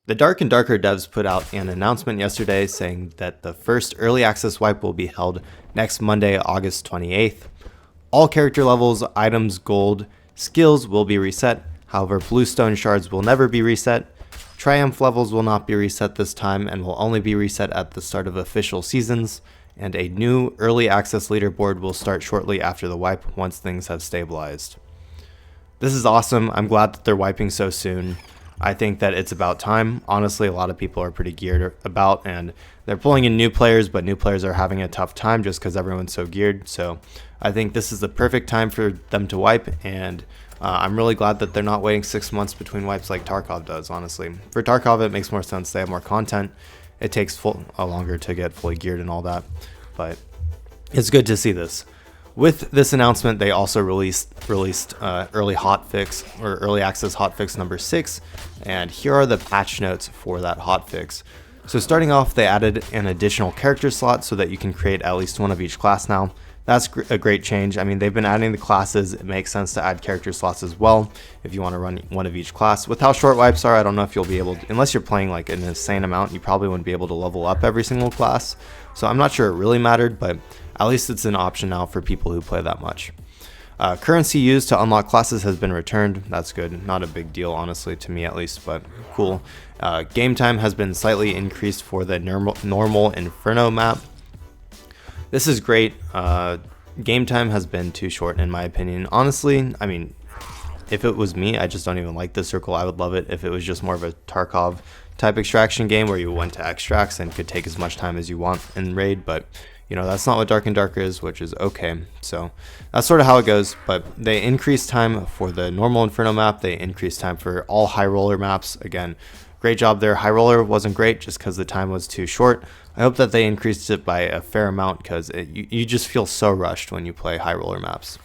The Dark and Darker devs put out an announcement yesterday saying that the first early access wipe will be held next Monday, August 28th. All character levels, items, gold, skills will be reset. However, bluestone shards will never be reset. Triumph levels will not be reset this time and will only be reset at the start of official seasons. And a new early access leaderboard will start shortly after the wipe once things have stabilized. This is awesome. I'm glad that they're wiping so soon. I think that it's about time. Honestly, a lot of people are pretty geared about, and they're pulling in new players, but new players are having a tough time just because everyone's so geared. So I think this is the perfect time for them to wipe, and I'm really glad that they're not waiting 6 months between wipes like Tarkov does, honestly. For Tarkov, it makes more sense. They have more content. It takes longer to get fully geared and all that, but it's good to see this. With this announcement, they also released early hotfix or early access hotfix number 6, and here are the patch notes for that hotfix. So starting off, they added an additional character slot so that you can create at least one of each class now. That's a great change. I mean, they've been adding the classes. It makes sense to add character slots as well if you want to run one of each class. With how short wipes are, I don't know if you'll be able to, unless you're playing like an insane amount, you probably wouldn't be able to level up every single class. So I'm not sure it really mattered, but at least it's an option now for people who play that much. Currency used to unlock classes has been returned. That's good. Not a big deal, honestly, to me at least, but cool. Game time has been slightly increased for the normal Inferno map. This is great. Game time has been too short in my opinion. Honestly, I mean, if it was me, I just don't even like this circle. I would love it if it was just more of a Tarkov type extraction game where you went to extracts and could take as much time as you want in raid, but you know, that's not what Dark and Darker is, which is okay. So that's sort of how it goes, but they increased time for the normal Inferno map. They increased time for all high roller maps. Again, great job there. High roller wasn't great just because the time was too short. I hope that they increased it by a fair amount because you just feel so rushed when you play high roller maps.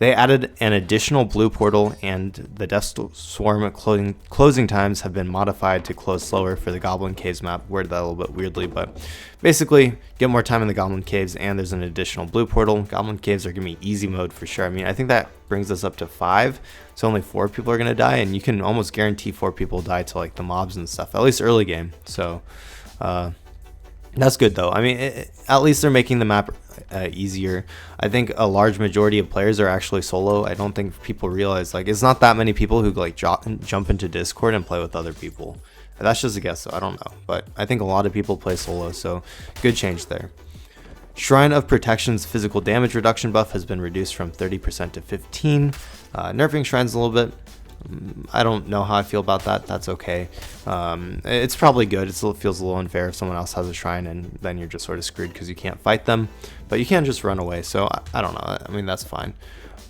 They added an additional blue portal, and the Death Swarm closing times have been modified to close slower for the Goblin Caves map. Worded that a little bit weirdly, but basically get more time in the Goblin Caves, and there's an additional blue portal. Goblin Caves are going to be easy mode for sure. I mean, I think that brings us up to 5, so only 4 people are going to die, and you can almost guarantee 4 people die to like the mobs and stuff, at least early game. So that's good though. I mean, at least they're making the map easier. I think a large majority of players are actually solo. I don't think people realize, like, it's not that many people who like jump into Discord and play with other people. That's just a guess, so I don't know, but I think a lot of people play solo, so good change there. Shrine of Protection's physical damage reduction buff has been reduced from 30% to 15%. Nerfing shrines a little bit. I don't know how I feel about that. That's okay. It's probably good. It feels a little unfair if someone else has a shrine and then you're just sort of screwed because you can't fight them, but you can just run away, so I don't know. I mean, that's fine.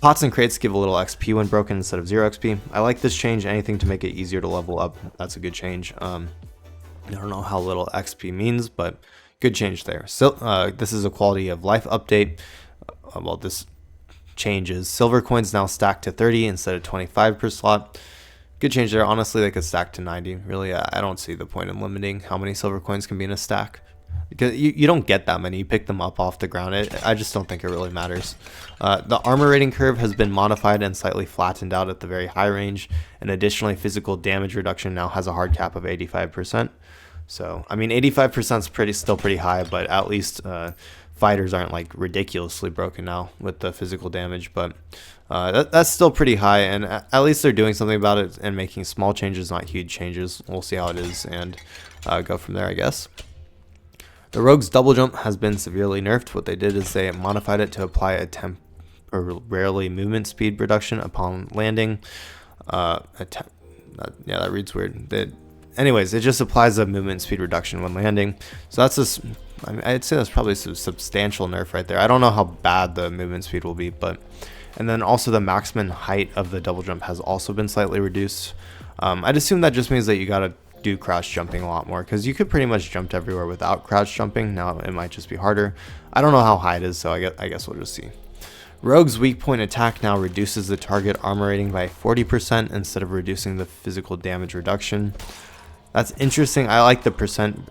Pots and crates give a little XP when broken instead of 0 XP. I like this change. Anything to make it easier to level up, that's a good change. I don't know how little XP means, but good change there. So this is a quality of life update. Well, this changes. Silver coins now stack to 30 instead of 25 per slot. Good change there. Honestly, they could stack to 90. Really, I don't see the point in limiting how many silver coins can be in a stack, because you don't get that many. You pick them up off the ground. I just don't think it really matters. The armor rating curve has been modified and slightly flattened out at the very high range, and additionally, physical damage reduction now has a hard cap of 85%. So I mean, 85% is still pretty high, but at least fighters aren't like ridiculously broken now with the physical damage, but that's still pretty high, and at least they're doing something about it and making small changes, not huge changes. We'll see how it is and go from there, I guess. The Rogue's double jump has been severely nerfed. What they did is they modified it to apply a temporarily movement speed reduction upon landing. Yeah, that reads weird. Anyways, it just applies a movement speed reduction when landing. So that's I mean, I'd say that's probably a substantial nerf right there. I don't know how bad the movement speed will be, but and then also the maximum height of the double jump has also been slightly reduced. I'd assume that just means that you gotta do crouch jumping a lot more, because you could pretty much jump everywhere without crouch jumping. Now it might just be harder. I don't know how high it is, so I guess we'll just see. Rogue's weak point attack now reduces the target armor rating by 40% instead of reducing the physical damage reduction. That's interesting. I like the percent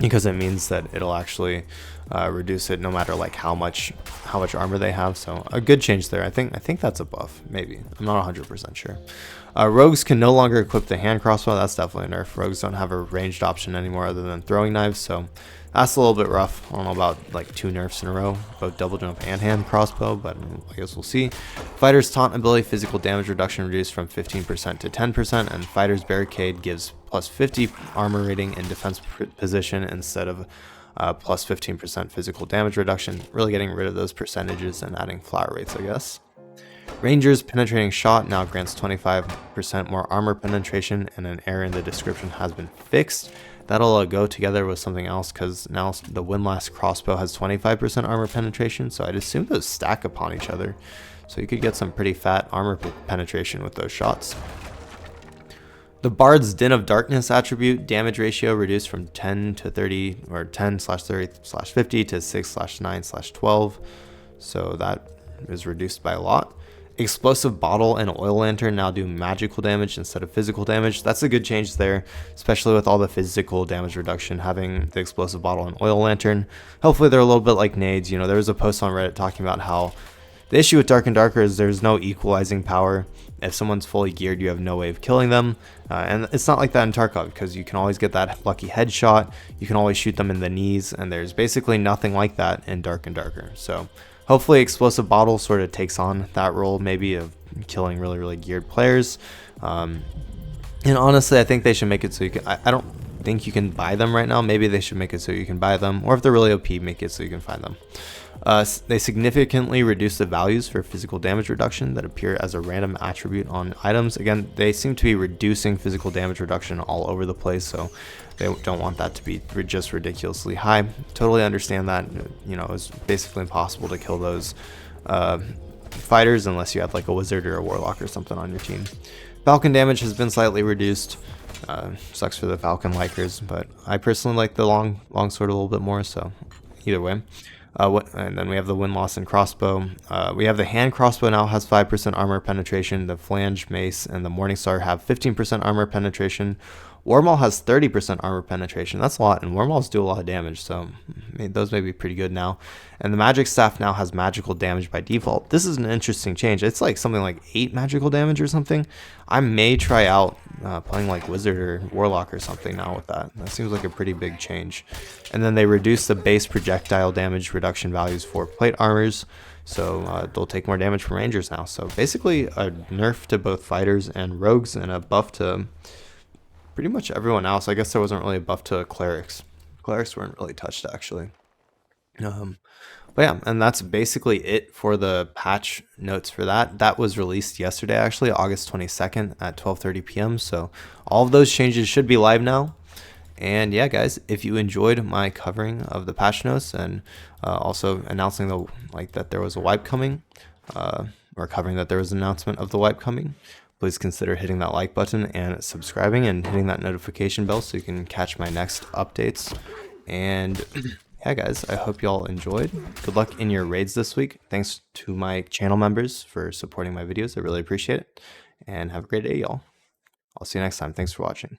because it means that it'll actually reduce it no matter like how much armor they have. So a good change there. I think that's a buff. Maybe, I'm not 100% sure. Rogues can no longer equip the hand crossbow. That's definitely a nerf. Rogues don't have a ranged option anymore other than throwing knives, so that's a little bit rough. I don't know about like 2 nerfs in a row, both double jump and hand crossbow, but I guess we'll see. Fighters taunt ability physical damage reduction reduced from 15% to 10%, and fighters barricade gives plus 50 armor rating in defense position instead of plus 15% physical damage reduction. Really getting rid of those percentages and adding flat rates, I guess. Ranger's penetrating shot now grants 25% more armor penetration, and an error in the description has been fixed. That'll go together with something else, because now the windlass crossbow has 25% armor penetration, so I'd assume those stack upon each other. So you could get some pretty fat armor penetration with those shots. The Bard's Din of Darkness attribute damage ratio reduced from 10 to 30, or 10/30/50 to 6/9/12. So that is reduced by a lot. Explosive bottle and oil lantern now do magical damage instead of physical damage. That's a good change there, especially with all the physical damage reduction, having the explosive bottle and oil lantern. Hopefully they're a little bit like nades. You know, there was a post on Reddit talking about how the issue with Dark and Darker is there's no equalizing power. If someone's fully geared, you have no way of killing them. And it's not like that in Tarkov, because you can always get that lucky headshot. You can always shoot them in the knees, and there's basically nothing like that in Dark and Darker. So hopefully Explosive Bottle sort of takes on that role maybe of killing really geared players. And honestly, I think they should make it so you can, I don't think you can buy them right now. Maybe they should make it so you can buy them, or if they're really OP, make it so you can find them. They significantly reduce the values for physical damage reduction that appear as a random attribute on items. Again, they seem to be reducing physical damage reduction all over the place, so they don't want that to be just ridiculously high. Totally understand that. You know, it's basically impossible to kill those fighters unless you have like a wizard or a warlock or something on your team. Falcon damage has been slightly reduced. Sucks for the Falcon likers, but I personally like the long sword a little bit more, so either way. And then we have the windlass and crossbow. We have the hand crossbow now has 5% armor penetration. The flange, mace, and the Morningstar have 15% armor penetration. Warmaul has 30% armor penetration. That's a lot, and Warmauls do a lot of damage, so those may be pretty good now. And the magic staff now has magical damage by default. This is an interesting change. It's like something like 8 magical damage or something. I may try out playing like wizard or warlock or something now with that. That seems like a pretty big change. And then they reduce the base projectile damage reduction values for plate armors, so they'll take more damage from rangers now. So basically a nerf to both fighters and rogues, and a buff to pretty much everyone else. I guess there wasn't really a buff to clerics. Clerics weren't really touched, actually. But yeah, and that's basically it for the patch notes for that. That was released yesterday, actually, August 22nd at 12:30 p.m. So all of those changes should be live now. And yeah, guys, if you enjoyed my covering of the patch notes and also announcing that there was a wipe coming, or covering that there was an announcement of the wipe coming, please consider hitting that like button and subscribing and hitting that notification bell so you can catch my next updates. And yeah, guys, I hope y'all enjoyed. Good luck in your raids this week. Thanks to my channel members for supporting my videos. I really appreciate it. And have a great day, y'all. I'll see you next time. Thanks for watching.